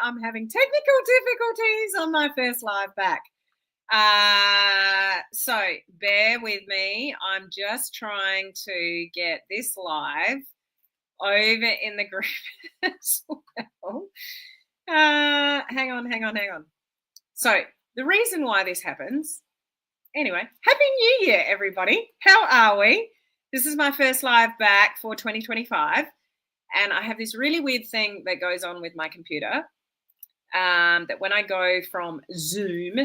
I'm having technical difficulties on my first live back. So bear with me. I'm just trying to get this live over in the group as well. Hang on. So the reason why this happens, anyway, Happy New Year, everybody. How are we? This is my first live back for 2025. And I have this really weird thing that goes on with my computer, that when I go from Zoom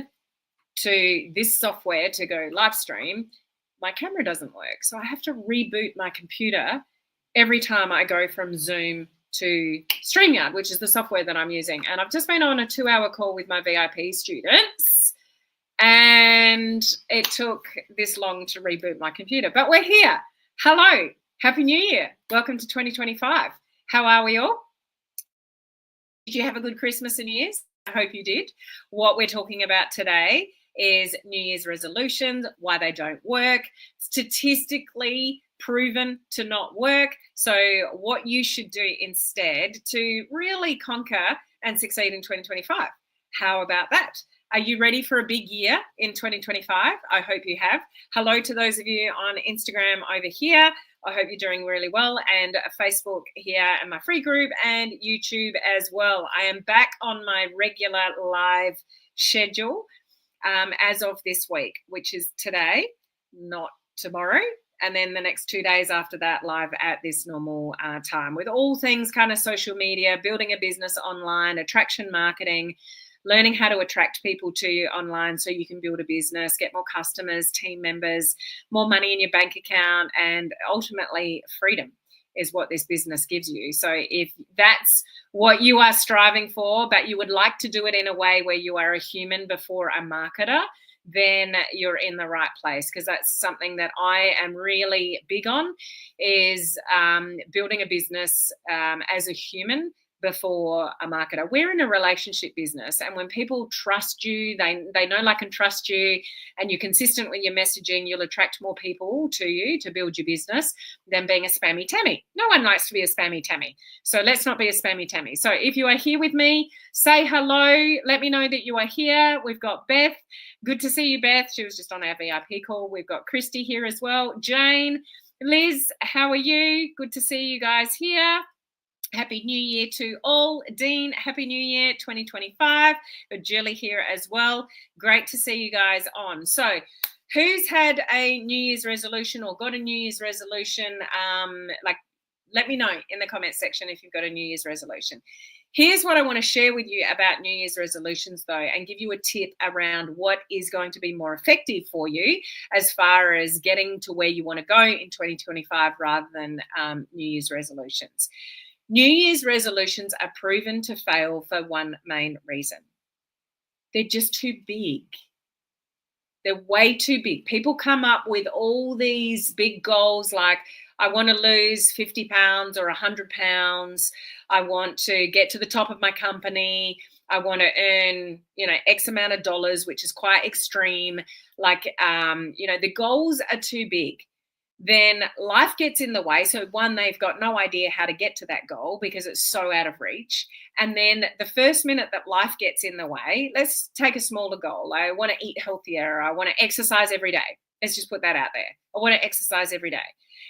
to this software to go live stream, my camera doesn't work. So I have to reboot my computer every time I go from Zoom to StreamYard, which is the software that I'm using. And I've just been on a 2-hour call with my VIP students, and it took this long to reboot my computer. But we're here. Hello. Happy New Year. Welcome to 2025. How are we all? Did you have a good Christmas and New Year's? I hope you did. What we're talking about today is New Year's resolutions, why they don't work, statistically proven to not work. So what you should do instead to really conquer and succeed in 2025. How about that? Are you ready for a big year in 2025? I hope you have. Hello to those of you on Instagram over here. I hope you're doing really well, and Facebook here and my free group and YouTube as well. I am back on my regular live schedule as of this week, which is today, not tomorrow. And then the next 2 days after that, live at this normal time with all things kind of social media, building a business online, attraction marketing, learning how to attract people to you online so you can build a business, get more customers, team members, more money in your bank account, and ultimately freedom is what this business gives you. So if that's what you are striving for, but you would like to do it in a way where you are a human before a marketer, then you're in the right place, because that's something that I am really big on, is building a business as a human before a marketer. We're in a relationship business, and when people trust you, they know, like, and trust you, and you're consistent with your messaging, you'll attract more people to you to build your business than being a spammy Tammy. No one likes to be a spammy Tammy. So let's not be a spammy Tammy. So if you are here with me, say hello. Let me know that you are here. We've got Beth. Good to see you, Beth. She was just on our VIP call. We've got Christy here as well. Jane, Liz, how are you? Good to see you guys here. Happy New Year to all. Dean, Happy New Year 2025. Got Julie here as well. Great to see you guys on. So who's had a New Year's resolution or got a New Year's resolution? Let me know in the comments section if you've got a New Year's resolution. Here's what I want to share with you about New Year's resolutions, though, and give you a tip around what is going to be more effective for you as far as getting to where you want to go in 2025 rather than New Year's resolutions. New Year's resolutions are proven to fail for one main reason. They're just too big. They're way too big. People come up with all these big goals like, I want to lose 50 pounds or 100 pounds. I want to get to the top of my company. I want to earn, X amount of dollars, which is quite extreme. The goals are too big. Then life gets in the way. So one, they've got no idea how to get to that goal because it's so out of reach. And then the first minute that life gets in the way, let's take a smaller goal. I want to eat healthier. I want to exercise every day. Let's just put that out there. I want to exercise every day.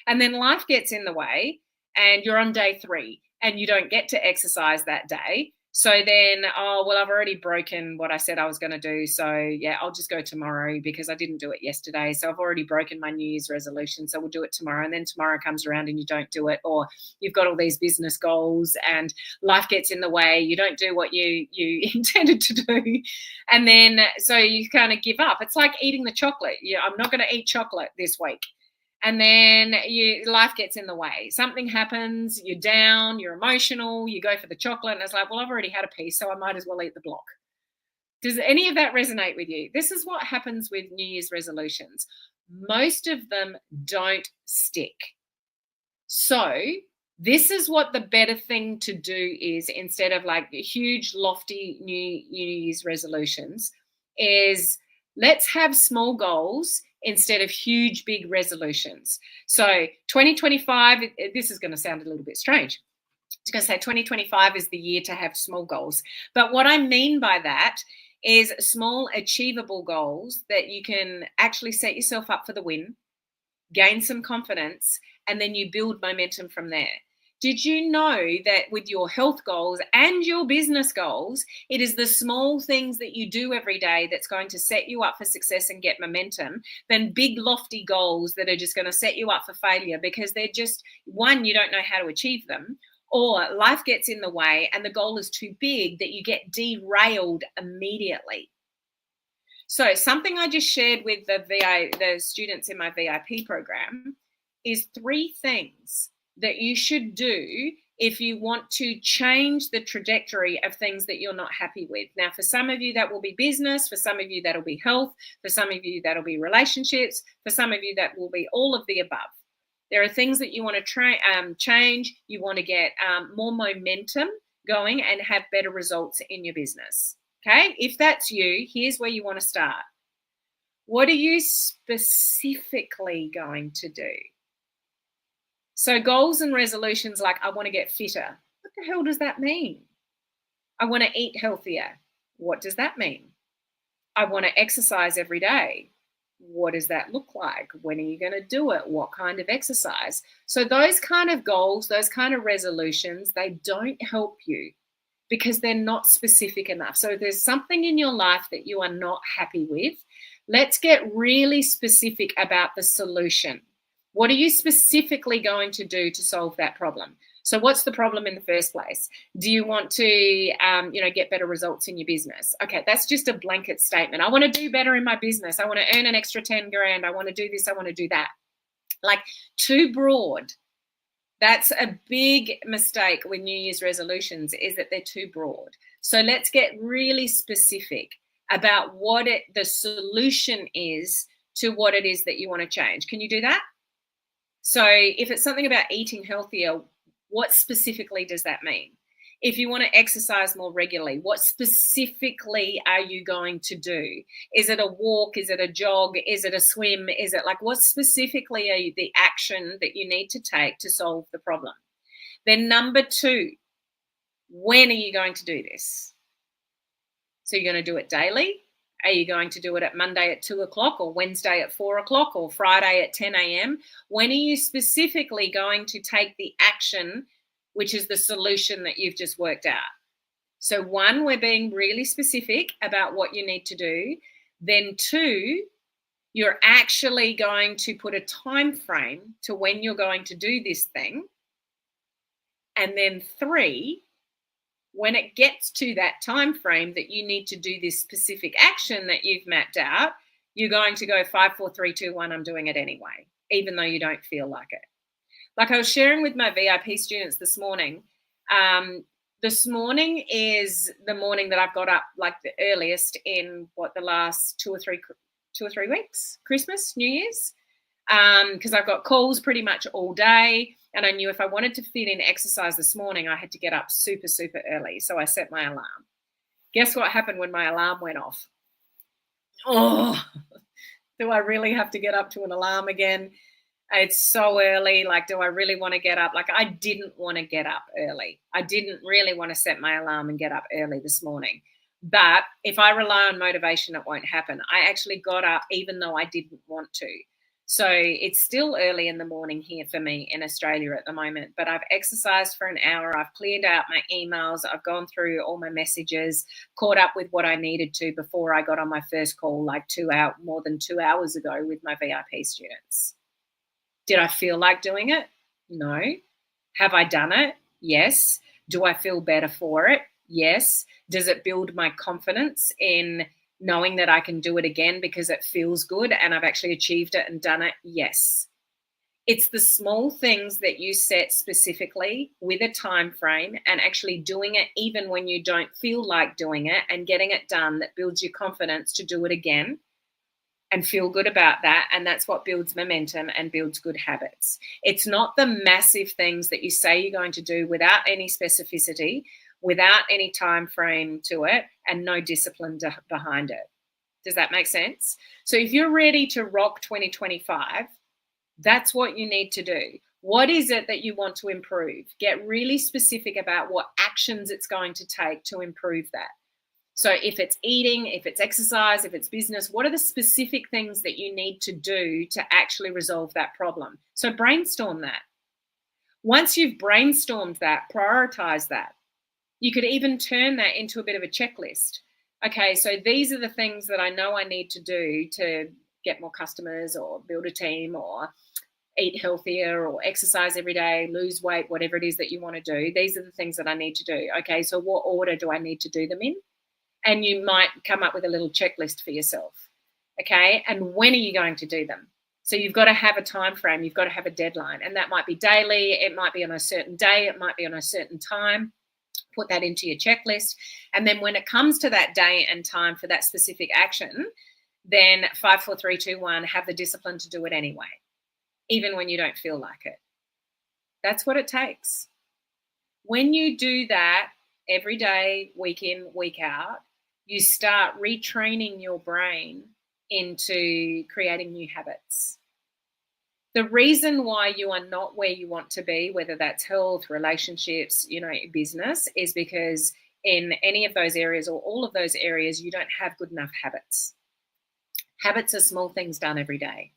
And then life gets in the way and you're on day 3 and you don't get to exercise that day. So then, I've already broken what I said I was going to do. So yeah, I'll just go tomorrow because I didn't do it yesterday. So I've already broken my New Year's resolution. So we'll do it tomorrow. And then tomorrow comes around and you don't do it, or you've got all these business goals and life gets in the way. You don't do what you intended to do. And then, so you kind of give up. It's like eating the chocolate. I'm not going to eat chocolate this week. And then life gets in the way. Something happens, you're down, you're emotional, you go for the chocolate, and it's like, well, I've already had a piece, so I might as well eat the block. Does any of that resonate with you? This is what happens with New Year's resolutions. Most of them don't stick. So this is what the better thing to do is, instead of like huge, lofty New Year's resolutions, is let's have small goals instead of huge, big resolutions. So 2025, this is going to sound a little bit strange. was going to say 2025 is the year to have small goals. But what I mean by that is small, achievable goals that you can actually set yourself up for the win, gain some confidence, and then you build momentum from there. Did you know that with your health goals and your business goals, it is the small things that you do every day that's going to set you up for success and get momentum than big lofty goals that are just going to set you up for failure because they're just, one, you don't know how to achieve them, or life gets in the way and the goal is too big that you get derailed immediately. So something I just shared with the students in my VIP program is 3 things that you should do if you want to change the trajectory of things that you're not happy with. Now, for some of you, that will be business. For some of you, that'll be health. For some of you, that'll be relationships. For some of you, that will be all of the above. There are things that you want to change. You want to get more momentum going and have better results in your business. Okay, if that's you, here's where you want to start. What are you specifically going to do? So goals and resolutions like I want to get fitter. What the hell does that mean? I want to eat healthier. What does that mean? I want to exercise every day. What does that look like? When are you going to do it? What kind of exercise? So those kind of goals, those kind of resolutions, they don't help you because they're not specific enough. So if there's something in your life that you are not happy with, let's get really specific about the solution. What are you specifically going to do to solve that problem? So what's the problem in the first place? Do you want to, get better results in your business? Okay, that's just a blanket statement. I want to do better in my business. I want to earn an extra 10 grand. I want to do this. I want to do that. Like too broad. That's a big mistake with New Year's resolutions is that they're too broad. So let's get really specific about what the solution is to what it is that you want to change. Can you do that? So if it's something about eating healthier, what specifically does that mean? If you want to exercise more regularly, what specifically are you going to do? Is it a walk? Is it a jog? Is it a swim? Is it like what specifically are the action that you need to take to solve the problem? Then number 2, when are you going to do this? So you're going to do it daily? Are you going to do it at Monday at 2 o'clock or Wednesday at 4 o'clock or Friday at 10 a.m.? When are you specifically going to take the action, which is the solution that you've just worked out? So 1, we're being really specific about what you need to do. Then 2, you're actually going to put a time frame to when you're going to do this thing. And then 3, when it gets to that time frame that you need to do this specific action that you've mapped out, you're going to go 5, 4, 3, 2, 1, I'm doing it anyway, even though you don't feel like it. Like I was sharing with my VIP students this morning, this morning is the morning that I've got up like the earliest in the last 2 or 3 weeks, Christmas, New Year's, because I've got calls pretty much all day. And I knew if I wanted to fit in exercise this morning, I had to get up super, super early. So I set my alarm. Guess what happened when my alarm went off? Oh, do I really have to get up to an alarm again? It's so early. Like, do I really want to get up? Like, I didn't want to get up early. I didn't really want to set my alarm and get up early this morning. But if I rely on motivation, it won't happen. I actually got up even though I didn't want to. So it's still early in the morning here for me in Australia at the moment, but I've exercised for an hour. I've cleared out my emails. I've gone through all my messages, caught up with what I needed to before I got on my first call, like more than 2 hours ago with my VIP students. Did I feel like doing it? No. Have I done it? Yes. Do I feel better for it? Yes. Does it build my confidence in knowing that I can do it again because it feels good and I've actually achieved it and done it? Yes. It's the small things that you set specifically with a time frame and actually doing it even when you don't feel like doing it and getting it done that builds your confidence to do it again and feel good about that. And that's what builds momentum and builds good habits. It's not the massive things that you say you're going to do without any specificity, without any time frame to it, and no discipline behind it. Does that make sense? So if you're ready to rock 2025, that's what you need to do. What is it that you want to improve? Get really specific about what actions it's going to take to improve that. So if it's eating, if it's exercise, if it's business, what are the specific things that you need to do to actually resolve that problem? So brainstorm that. Once you've brainstormed that, prioritize that. You could even turn that into a bit of a checklist. Okay, so these are the things that I know I need to do to get more customers or build a team or eat healthier or exercise every day, lose weight, whatever it is that you want to do. These are the things that I need to do. Okay, so what order do I need to do them in? And you might come up with a little checklist for yourself. Okay, and when are you going to do them? So you've got to have a time frame, you've got to have a deadline, and that might be daily, it might be on a certain day, it might be on a certain time. Put that into your checklist. And then when it comes to that day and time for that specific action, then 5, 4, 3, 2, 1, have the discipline to do it anyway, even when you don't feel like it. That's what it takes. When you do that every day, week in, week out, you start retraining your brain into creating new habits. The reason why you are not where you want to be, whether that's health, relationships, business, is because in any of those areas or all of those areas, you don't have good enough habits. Habits are small things done every day.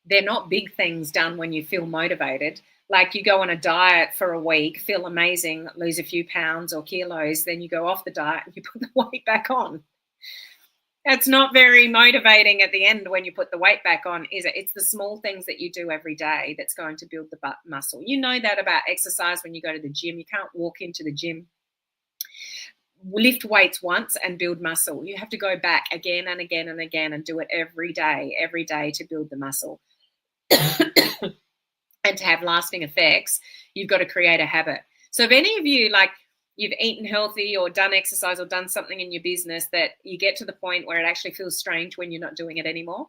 They're not big things done when you feel motivated. Like you go on a diet for a week, feel amazing, lose a few pounds or kilos, then you go off the diet and you put the weight back on. That's not very motivating at the end when you put the weight back on, is it? It's the small things that you do every day that's going to build the muscle. You know that about exercise when you go to the gym. You can't walk into the gym, lift weights once and build muscle. You have to go back again and again and again and do it every day to build the muscle. And to have lasting effects, you've got to create a habit. So if any of you, like, you've eaten healthy or done exercise or done something in your business that you get to the point where it actually feels strange when you're not doing it anymore.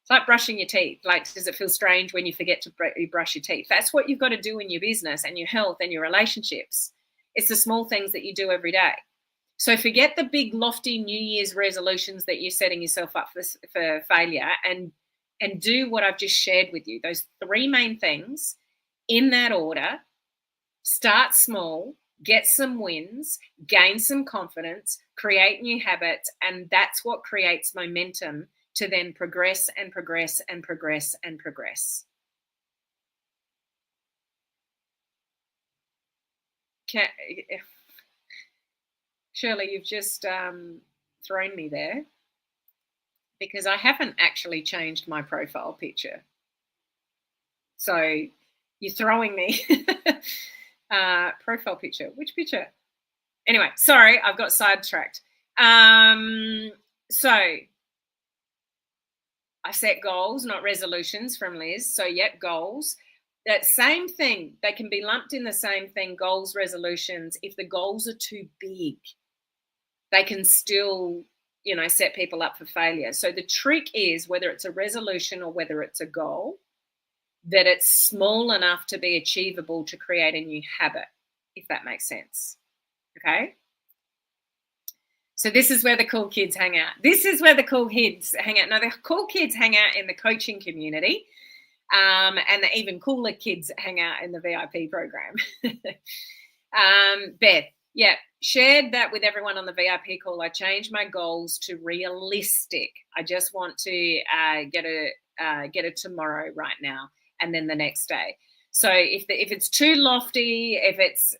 It's like brushing your teeth. Like, does it feel strange when you forget to brush your teeth? That's what you've got to do in your business and your health and your relationships. It's the small things that you do every day. So forget the big lofty New Year's resolutions that you're setting yourself up for failure, and do what I've just shared with you. Those 3 main things in that order. Start small. Get some wins, gain some confidence, create new habits, and that's what creates momentum to then progress and progress and progress and progress. Shirley, you've just thrown me there because I haven't actually changed my profile picture. So you're throwing me. Profile picture. Which picture? Anyway, sorry, I've got sidetracked. So I set goals, not resolutions, from Liz. So, goals. That same thing, they can be lumped in the same thing, goals, resolutions. If the goals are too big, they can still, set people up for failure. So the trick is, whether it's a resolution or whether it's a goal, that it's small enough to be achievable to create a new habit, if that makes sense. Okay? So this is where the cool kids hang out. Now, the cool kids hang out in the coaching community, and the even cooler kids hang out in the VIP program. Beth, shared that with everyone on the VIP call. I changed my goals to realistic. I just want to get a tomorrow right now, and then the next day. So if it's too lofty, if it's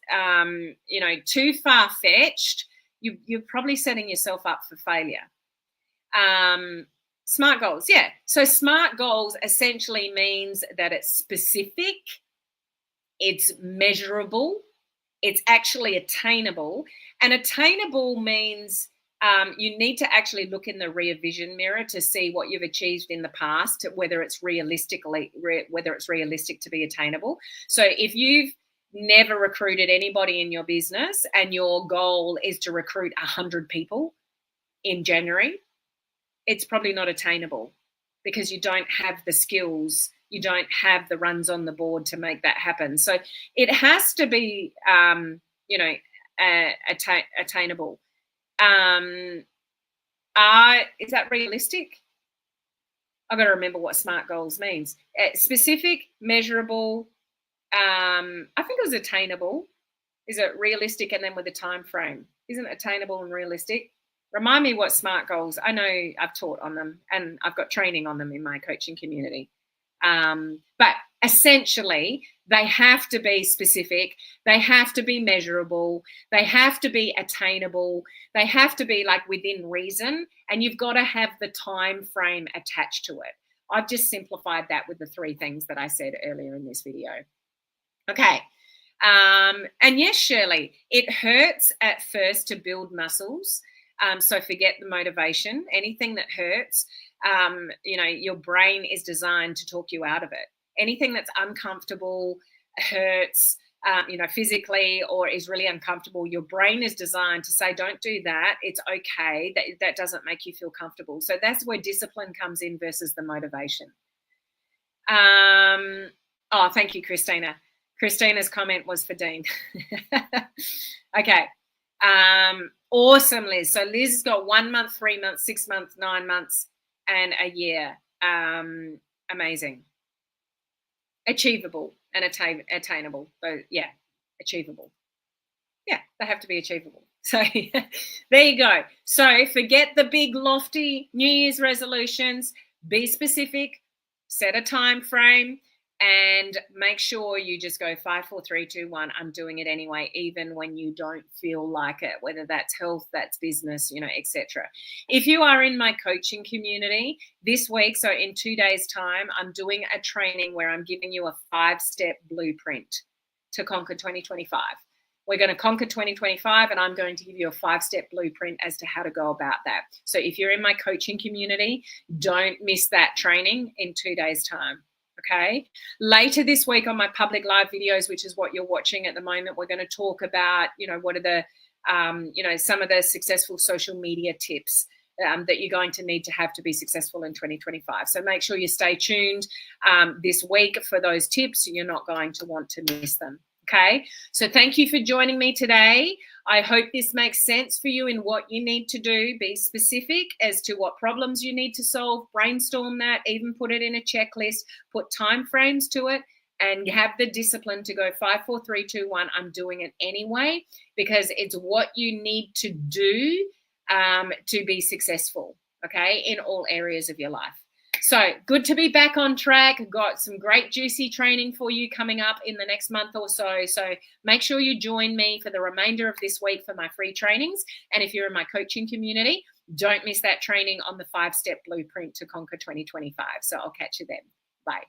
too far-fetched, you're probably setting yourself up for failure. Smart goals, So smart goals essentially means that it's specific, it's measurable, it's actually attainable. And attainable means you need to actually look in the rear vision mirror to see what you've achieved in the past, whether it's realistic to be attainable. So if you've never recruited anybody in your business and your goal is to recruit 100 people in January, it's probably not attainable because you don't have the skills, you don't have the runs on the board to make that happen. So it has to be, attainable. Is that realistic? I've got to remember what SMART goals means. Specific, measurable, I think it was attainable. Is it realistic and then with a time frame? Isn't it attainable and realistic? Remind me what SMART goals. I know I've taught on them and I've got training on them in my coaching community. But essentially, they have to be specific. They have to be measurable. They have to be attainable. They have to be like within reason. And you've got to have the time frame attached to it. I've just simplified that with the 3 things that I said earlier in this video. Okay. And yes, Shirley, it hurts at first to build muscles. So forget the motivation. Anything that hurts, your brain is designed to talk you out of it. Anything that's uncomfortable, hurts, physically, or is really uncomfortable, your brain is designed to say, don't do that. It's okay. That doesn't make you feel comfortable. So that's where discipline comes in versus the motivation. Thank you, Christina. Christina's comment was for Dean. Okay. Awesome, Liz. So Liz has got 1 month, 3 months, 6 months, 9 months, and a year. Amazing. Achievable and attainable. So yeah, achievable. Yeah, they have to be achievable. So there you go. So forget the big lofty New Year's resolutions. Be specific, set a time frame, and make sure you just go 5, 4, 3, 2, 1. I'm doing it anyway, even when you don't feel like it, whether that's health, that's business, etc. If you are in my coaching community this week, so in 2 days' time, I'm doing a training where I'm giving you a 5-step blueprint to conquer 2025. We're going to conquer 2025, and I'm going to give you a 5-step blueprint as to how to go about that. So if you're in my coaching community, don't miss that training in 2 days' time. Okay. Later this week on my public live videos, which is what you're watching at the moment, we're going to talk about, what are the, some of the successful social media tips that you're going to need to have to be successful in 2025. So make sure you stay tuned this week for those tips. You're not going to want to miss them. Okay. So thank you for joining me today. I hope this makes sense for you in what you need to do. Be specific as to what problems you need to solve, brainstorm that, even put it in a checklist, put time frames to it, and have the discipline to go 5, 4, 3, 2, 1. I'm doing it anyway because it's what you need to do to be successful, okay, in all areas of your life. So good to be back on track. Got some great juicy training for you coming up in the next month or so. So make sure you join me for the remainder of this week for my free trainings. And if you're in my coaching community, don't miss that training on the 5-step blueprint to conquer 2025. So I'll catch you then. Bye.